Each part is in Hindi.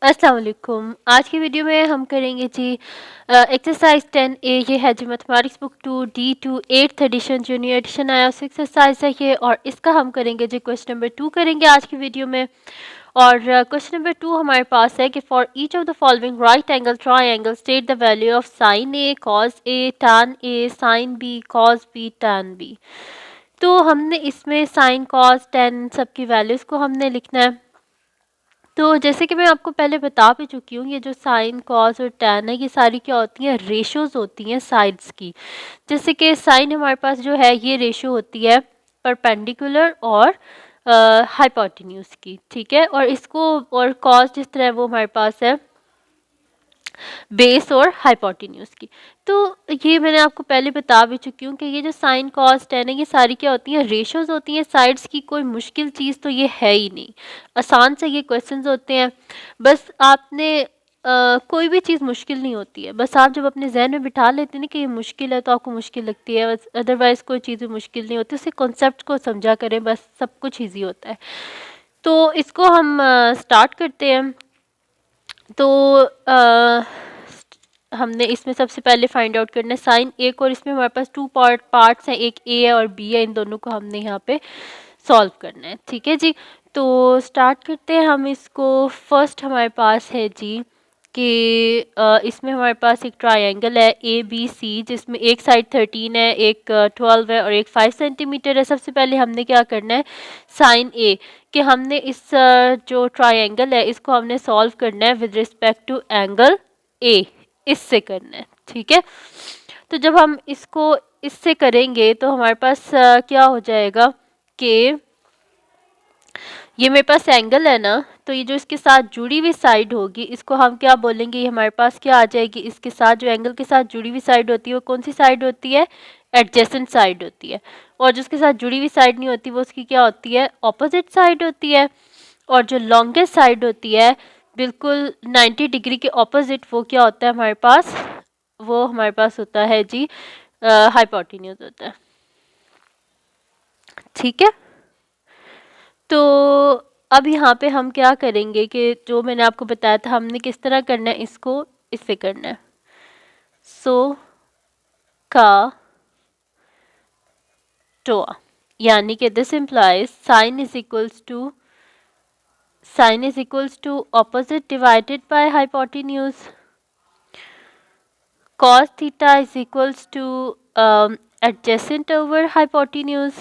अस्सलाम वालेकुम। आज की वीडियो में हम करेंगे जी एक्सरसाइज 10A। ये है जी mathematics book 2D2 8th edition junior edition आया उस एक्सरसाइज है ये, और इसका हम करेंगे जी क्वेश्चन नंबर 2 करेंगे आज की वीडियो में। और क्वेश्चन नंबर 2 हमारे पास है कि for each of the following right angle triangle state the value of sine A, cos A, tan A, sine B, cos B, tan B. तो हमने इसमें साइन कॉस टैन सबकी वैल्यूज़ को हमने लिखना है। तो जैसे कि मैं आपको पहले बता भी चुकी हूँ, ये जो साइन कॉस और टैन है ये सारी क्या होती हैं, रेशोज़ होती हैं साइड्स की। जैसे कि साइन हमारे पास जो है ये रेशो होती है परपेंडिकुलर और हाइपोटेन्यूज की, ठीक है। और इसको और कॉस जिस तरह वो हमारे पास है बेस और हाइपोटेन्यूज की। तो ये मैंने आपको पहले बता भी चुकी हूँ कि ये जो साइन कॉस टेन है ये सारी क्या होती हैं, रेशोज होती हैं साइड्स की। कोई मुश्किल चीज़ तो ये है ही नहीं, आसान से ये क्वेश्चंस होते हैं। बस आपने कोई भी चीज़ मुश्किल नहीं होती है, बस आप जब अपने जहन में बिठा लेते हैं ना कि ये मुश्किल है तो आपको मुश्किल लगती है, बस अदरवाइज़ कोई चीज़ भी मुश्किल नहीं होती। उसके कॉन्सेप्ट को समझा करें, बस सब कुछ ईजी होता है। तो इसको हम स्टार्ट करते हैं। तो हमने इसमें सबसे पहले फाइंड आउट करना है साइन ए को, और इसमें हमारे पास टू पार्ट्स हैं, एक ए है और बी है। इन दोनों को हमने यहाँ पे सॉल्व करना है, ठीक है जी। तो स्टार्ट करते हैं हम इसको। फर्स्ट हमारे पास है जी कि इसमें हमारे पास एक ट्रायंगल है ए बी सी, जिसमें एक साइड 13 है, एक 12 है और एक 5 सेंटीमीटर है। सबसे पहले हमने क्या करना है, साइन ए कि हमने इस जो ट्रायंगल है इसको हमने सॉल्व करना है with respect to angle A, इससे करना है, ठीक है। तो जब हम इसको इससे करेंगे तो हमारे पास क्या हो जाएगा कि ये मेरे पास एंगल है ना, तो ये जो इसके साथ जुड़ी हुई साइड होगी इसको हम क्या बोलेंगे, ये हमारे पास क्या आ जाएगी, इसके साथ जो एंगल के साथ जुड़ी हुई साइड होती है वो कौन सी साइड होती है, एडजेसेंट साइड होती है। और जिसके साथ जुड़ी हुई साइड नहीं होती वो उसकी क्या होती है, ऑपोजिट साइड होती है। और जो लॉन्गेस्ट साइड होती है बिल्कुल 90 डिग्री के ऑपोजिट, वो क्या होता है हमारे पास, वो हमारे पास होता है जी हाइपोटेन्यूज होता है, ठीक है। तो अब यहाँ पे हम क्या करेंगे कि जो मैंने आपको बताया था हमने किस तरह करना है, इसको इससे करना है। सो का टोआ, यानी कि this implies sine is equals to opposite divided by hypotenuse, cos theta is equals to adjacent over hypotenuse,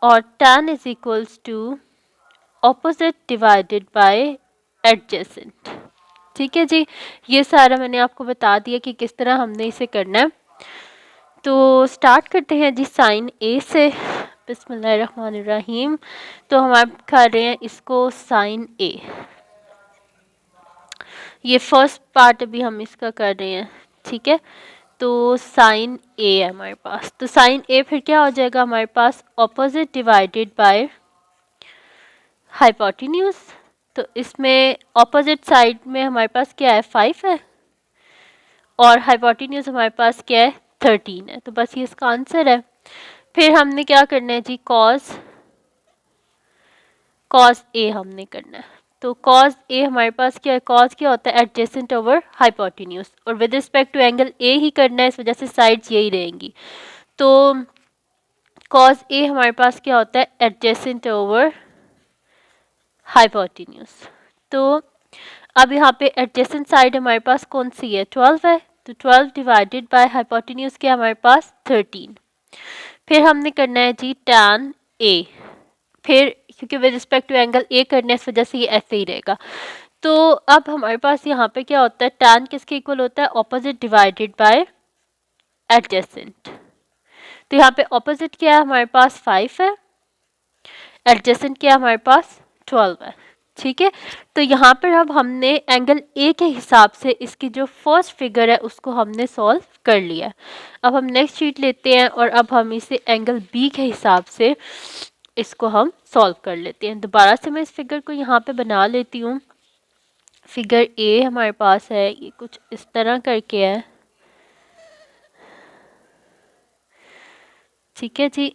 और tan is equals to opposite divided by adjacent, ठीक है जी। ये सारा मैंने आपको बता दिया कि किस तरह हमने इसे करना है। तो स्टार्ट करते हैं जी साइन ए से। बिस्मिल्लाहिर्रहमानिर्रहीम। तो हम आप कर रहे हैं इसको साइन ए, ये फर्स्ट पार्ट अभी हम इसका कर रहे हैं, ठीक है। तो साइन ए है हमारे पास, तो साइन ए फिर क्या हो जाएगा हमारे पास, ऑपोजिट डिवाइडेड बाय हाइपोटेन्यूज। तो इसमें ऑपोजिट साइड में हमारे पास क्या है, 5 है, और हाइपोटेन्यूज हमारे पास क्या है, 13 है। तो बस ये इसका आंसर है। फिर हमने क्या करना है जी, कॉस ए हमने करना है। तो कॉस ए हमारे पास क्या है, कॉस क्या होता है, एडजेसेंट ओवर हाइपोटेन्यूज, और with respect to angle A ही करना है, इस वजह से साइड्स यही रहेंगी। तो कॉस ए हमारे पास क्या होता है, एडजेसेंट ओवर हाइपोटेन्यूज। तो अब यहाँ पे एडजेसेंट साइड हमारे पास कौन सी है, 12 है। तो 12 डिवाइडेड बाय हाइपोटेन्यूज क्या हमारे पास, 13। फिर हमने करना है जी टैन ए, फिर क्योंकि with respect to angle A करने इस वजह से ये ऐसे ही रहेगा। तो अब हमारे पास यहाँ पे क्या होता है, टैन किसके इक्वल होता है, ऑपोजिट डिवाइडेड बाय एडजेसेंट। तो यहाँ पे ऑपोजिट क्या है हमारे पास, 5 है, एडजेसेंट क्या है हमारे पास, 12 है, ठीक है। तो यहाँ पर अब हमने एंगल ए के हिसाब से इसकी जो फर्स्ट फिगर है उसको हमने सॉल्व कर लिया। अब हम नेक्स्ट शीट लेते हैं और अब हम इसे एंगल बी के हिसाब से इसको हम सॉल्व कर लेते हैं। दोबारा से मैं इस फिगर को यहाँ पे बना लेती हूँ। फिगर ए हमारे पास है, ये कुछ इस तरह करके है, ठीक है जी।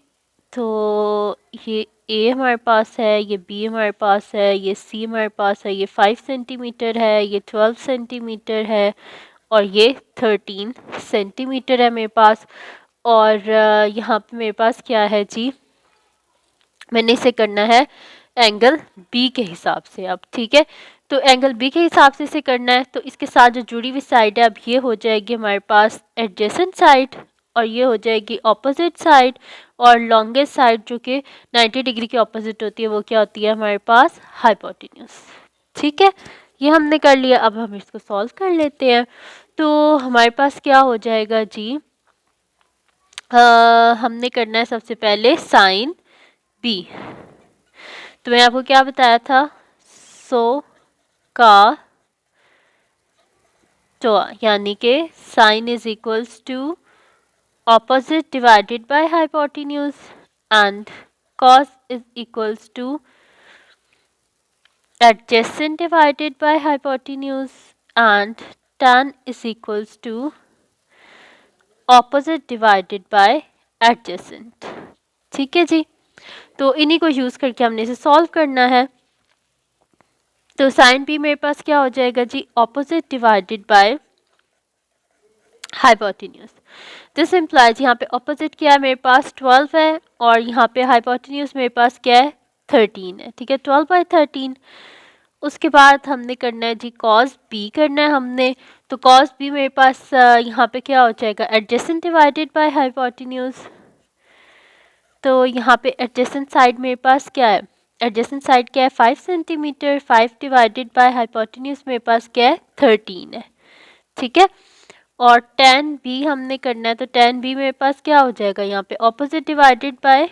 तो ये ए हमारे पास है, ये बी हमारे पास है, ये सी हमारे पास है, ये 5 सेंटीमीटर है, ये 12 सेंटीमीटर है और ये 13 सेंटीमीटर है मेरे पास। और यहाँ पे मेरे पास क्या है जी, मैंने इसे करना है एंगल बी के हिसाब से अब, ठीक है। तो एंगल बी के हिसाब से इसे करना है, तो इसके साथ जो जुड़ी हुई साइड है अब ये हो जाएगी हमारे पास एडजेसेंट साइड और ये हो जाएगी ऑपोजिट साइड, और लॉन्गेस्ट साइड जो कि 90 डिग्री की ऑपोजिट होती है वो क्या होती है हमारे पास, हाइपोटेन्यूज। ठीक है, ये हमने कर लिया। अब हम इसको सॉल्व कर लेते हैं। तो हमारे पास क्या हो जाएगा जी, हमने करना है सबसे पहले साइन बी। तो मैंने आपको क्या बताया था, सो का तो यानी कि sine is equals to opposite divided by hypotenuse and cos is equals to adjacent divided by hypotenuse and tan is equals to opposite divided by adjacent। ठीक है जी, तो इन्हीं को यूज करके हमने इसे सॉल्व करना है। तो साइन बी मेरे पास क्या हो जाएगा जी, opposite divided by hypotenuse. This implies यहाँ पे ऑपोजिट क्या है मेरे पास 12 है और यहाँ पे हाइपोटेन्यूज मेरे पास क्या है 13 है। ठीक है, 12/13। उसके बाद हमने करना है जी कॉस बी करना है हमने। तो कॉस बी मेरे पास यहाँ पे क्या हो जाएगा, एडजेसेंट डिवाइडेड बाय हाइपोटेन्यूज। तो यहाँ पे एडजेसेंट साइड मेरे पास क्या है, एडजेसेंट साइड क्या है 5 सेंटीमीटर, 5 डिवाइडेड बाय हाइपोटेन्यूज मेरे पास क्या है 13 है। ठीक है, और tan b हमने करना है। तो tan b मेरे पास क्या हो जाएगा, यहाँ पे ऑपोजिट डिवाइडेड बाय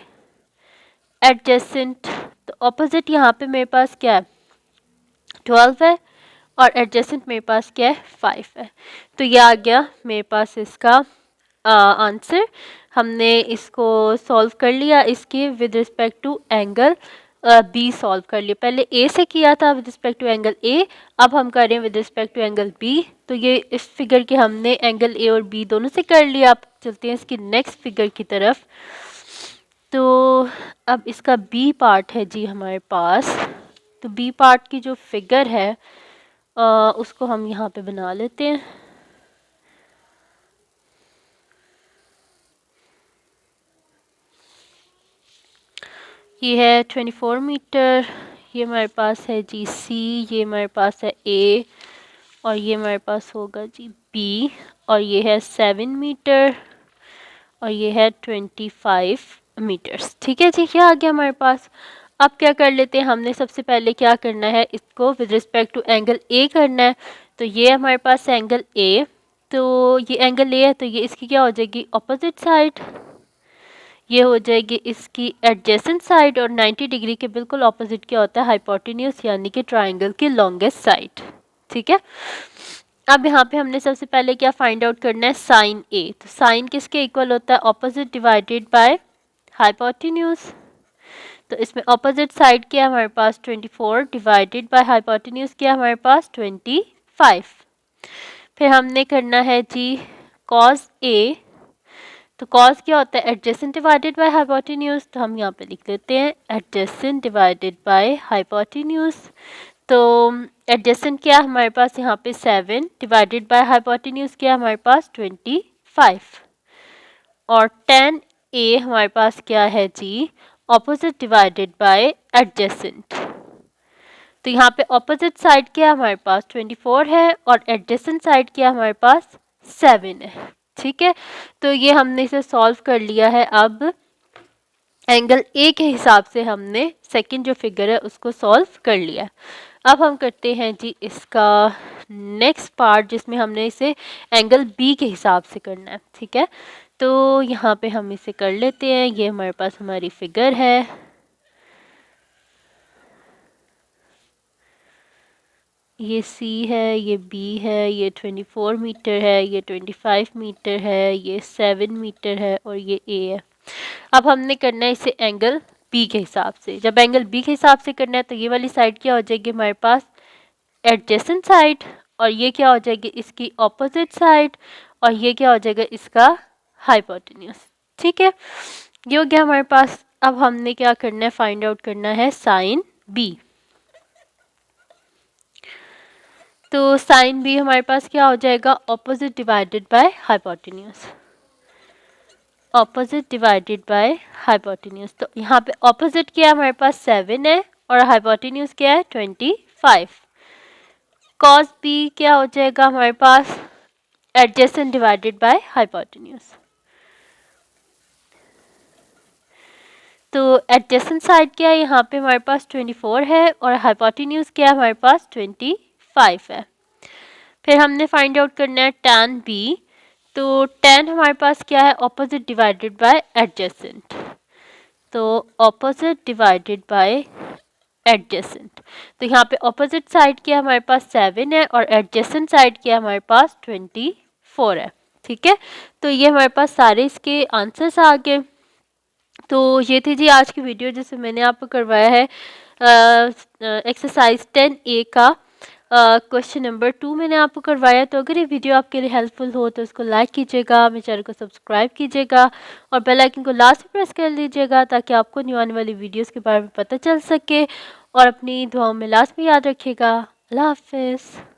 एडजेसेंट। तो ऑपोजिट यहाँ पे मेरे पास क्या है 12 है और एडजेसेंट मेरे पास क्या है 5 है। तो ये आ गया मेरे पास इसका आंसर। हमने इसको सॉल्व कर लिया, इसके with respect to angle B solve कर लिया। पहले ए से किया था with respect to angle A, अब हम कर रहे हैं with respect to angle B. तो ये इस फिगर के हमने एंगल ए और बी दोनों से कर लिया। अब चलते हैं इसकी नेक्स्ट फिगर की तरफ। तो अब इसका बी पार्ट है जी हमारे पास। तो बी पार्ट की जो फिगर है उसको हम यहाँ पे बना लेते हैं। ये है 24 मीटर, ये हमारे पास है जी सी, ये हमारे पास है ए और ये हमारे पास होगा जी बी, और ये है 7 मीटर और ये है 25 मीटर्स। ठीक है जी, ये आ गया हमारे पास। अब क्या कर लेते हैं, हमने सबसे पहले क्या करना है, इसको with respect to angle A करना है। तो ये हमारे पास एंगल ए, तो ये एंगल ए है तो ये इसकी क्या हो जाएगी ऑपोजिट साइड, ये हो जाएगी इसकी एडजेसेंट साइड, और 90 डिग्री के बिल्कुल ऑपोजिट क्या होता है हाइपोटेन्यूज यानी कि ट्राइंगल की लॉन्गेस्ट साइड। ठीक है, अब यहाँ पे हमने सबसे पहले क्या फाइंड आउट करना है, साइन ए। तो साइन किसके इक्वल होता है, ऑपोजिट डिवाइडेड बाय हाइपोटेन्यूज। तो इसमें ऑपोजिट साइड क्या है हमारे पास 24 डिवाइडेड बाय हाइपोटेन्यूज क्या है हमारे पास 25। फिर हमने करना है जी कॉस ए। तो कॉस क्या होता है, एडजेसेंट डिवाइडेड बाय हाइपोटेन्यूज। तो हम यहाँ पे लिख लेते हैं एडजेसेंट डिवाइडेड बाय हाइपोटेन्यूज। तो एडजेसेंट क्या है हमारे पास यहाँ पे 7 डिवाइडेड बाय हाइपोटेन्यूज क्या है हमारे पास 25, और tan ए हमारे पास क्या है जी ऑपोजिट डिवाइडेड बाय एडजेसेंट। तो यहाँ पे ऑपोजिट साइड क्या है हमारे पास 24 है और एडजेसेंट साइड क्या है हमारे पास 7 है। ठीक है, तो ये हमने इसे सॉल्व कर लिया है। अब एंगल ए के हिसाब से हमने सेकंड जो फिगर है उसको सॉल्व कर लिया। अब हम करते हैं जी इसका नेक्स्ट पार्ट जिसमें हमने इसे एंगल बी के हिसाब से करना है। ठीक है, तो यहाँ पे हम इसे कर लेते हैं। ये हमारे पास हमारी फिगर है, ये C है, ये B है, ये 24 मीटर है, ये 25 मीटर है, ये 7 मीटर है और ये A है। अब हमने करना है इसे एंगल B के हिसाब से। जब एंगल B के हिसाब से करना है तो ये वाली साइड क्या हो जाएगी हमारे पास एडजेसेंट साइड, और ये क्या हो जाएगी इसकी ऑपोजिट साइड, और ये क्या हो जाएगा इसका हाइपोटेन्यूज। ठीक है, ये हो गया हमारे पास अब हमने क्या करना है, फाइंड आउट करना है साइन बी। तो साइन बी हमारे पास क्या हो जाएगा, opposite divided by hypotenuse, opposite divided by hypotenuse. तो यहाँ पे ऑपोजिट क्या है हमारे पास 7 है और हाइपोटेन्यूज क्या है 25। कॉस बी क्या हो जाएगा हमारे पास, एडजेसेंट डिवाइडेड बाय हाइपोटेन्यूज। तो एडजेसेंट साइड क्या है यहाँ पे हमारे पास 24 है और हाइपोटेन्यूज क्या है हमारे पास 25 है। फिर हमने फाइंड आउट करना है tan बी। तो tan हमारे पास क्या है, ऑपोजिट डिवाइडेड बाय एडजेसेंट। तो ऑपोजिट डिवाइडेड बाय एडजेसेंट, तो यहाँ पे ऑपोजिट साइड क्या है हमारे पास 7 है और एडजेसेंट साइड क्या है हमारे पास 24 है। ठीक है, तो ये हमारे पास सारे इसके आंसर्स आ गए। तो ये थी जी आज की वीडियो जिसमें मैंने आपको करवाया है एक्सरसाइज 10A का क्वेश्चन नंबर 2 मैंने आपको करवाया। तो अगर ये वीडियो आपके लिए हेल्पफुल हो तो इसको लाइक कीजिएगा, मेरे चैनल को सब्सक्राइब कीजिएगा और बेल आइकन को लास्ट में प्रेस कर लीजिएगा ताकि आपको न्यू आने वाली वीडियोस के बारे में पता चल सके। और अपनी दुआओं में लास्ट में याद रखिएगा। अल्लाह हाफिज़।